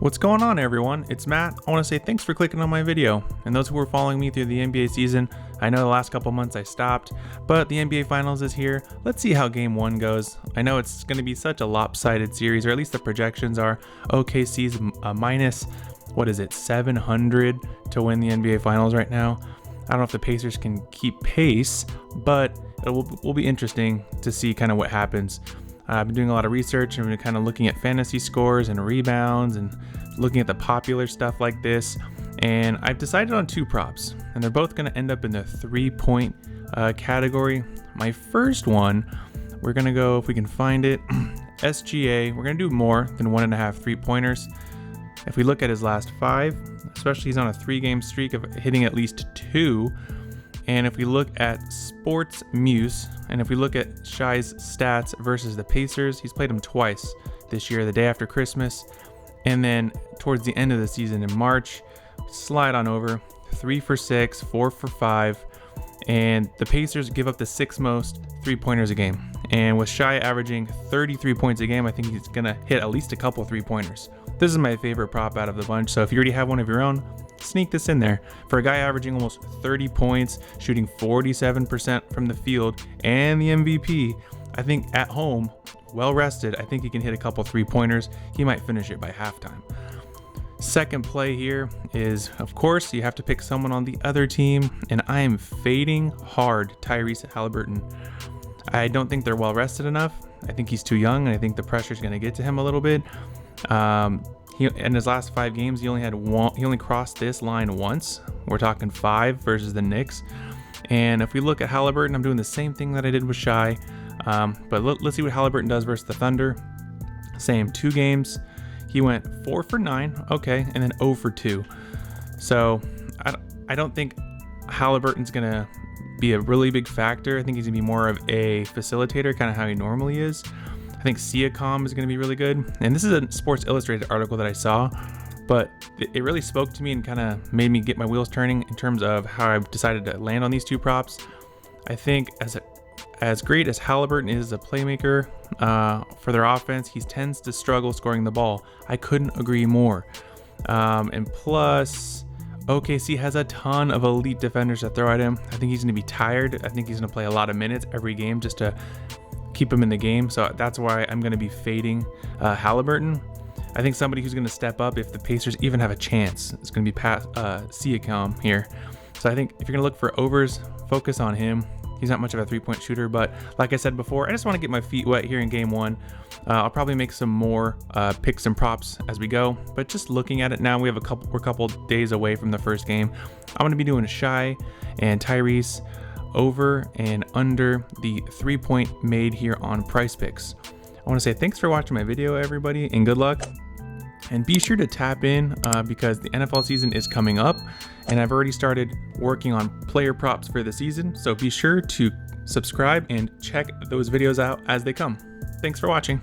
What's going on, everyone? It's Matt. I want to say thanks for clicking on my video. And those who were following me through the NBA season, I know the last couple months I stopped, but the NBA Finals is here. Let's see how Game 1 goes. I know it's going to be such a lopsided series, or at least the projections are. OKC's minus, 700 to win the NBA Finals right now. I don't know if the Pacers can keep pace, but it will be interesting to see kind of what happens. I've been doing a lot of research and kind of looking at fantasy scores and rebounds and looking at the popular stuff like this. And I've decided on two props, and they're both going to end up in the 3-point category. My first one, we're going to go, if we can find it, SGA. We're going to do more than 1.5 3-pointers. If we look at his last 5, especially he's on a 3-game streak of hitting at least 2. And if we look at StatMuse, and if we look at Shai's stats versus the Pacers, he's played them twice this year, the day after Christmas, and then towards the end of the season in March. Slide on over, 3 for 6, 4 for 5, and the Pacers give up the 6th most 3-pointers a game. And with Shai averaging 33 points a game, I think he's gonna hit at least a couple 3-pointers. This is my favorite prop out of the bunch, so if you already have one of your own, sneak this in there. For a guy averaging almost 30 points, shooting 47% from the field, and the MVP, I think at home, well rested, I think he can hit a couple 3-pointers. He might finish it by halftime. Second play here is, of course, you have to pick someone on the other team, and I am fading hard Tyrese Halliburton. I don't think they're well rested enough. I think he's too young, and I think the pressure is going to get to him a little bit. In his last 5 games, he only crossed this line once. We're talking 5 versus the Knicks. And if we look at Halliburton, I'm doing the same thing that I did with Shai. But let's see what Halliburton does versus the Thunder. Same 2 games. He went 4 for 9, okay, and then 0 for 2. So I don't think Halliburton's gonna be a really big factor. I think he's gonna be more of a facilitator, kind of how he normally is. I think Siakam is going to be really good. And this is a Sports Illustrated article that I saw, but it really spoke to me and kind of made me get my wheels turning in terms of how I've decided to land on these two props. I think as great as Halliburton is as a playmaker for their offense, he tends to struggle scoring the ball. I couldn't agree more. And plus, OKC has a ton of elite defenders that throw at him. I think he's going to be tired. I think he's going to play a lot of minutes every game just to keep him in the game. So that's why I'm going to be fading Halliburton. I think somebody who's going to step up if the Pacers even have a chance is going to be Siakam here. So I think if you're going to look for overs, focus on him. He's not much of a 3-point shooter, but like I said before, I just want to get my feet wet here in Game 1. I'll probably make some more picks and props as we go, but just looking at it now, we're a couple days away from the first game. I'm going to be doing Shai and Tyrese over and under the 3-point made here on PrizePicks. I want to say thanks for watching my video, everybody, and good luck. And be sure to tap in because the NFL season is coming up, and I've already started working on player props for the season. So be sure to subscribe and check those videos out as they come. Thanks for watching.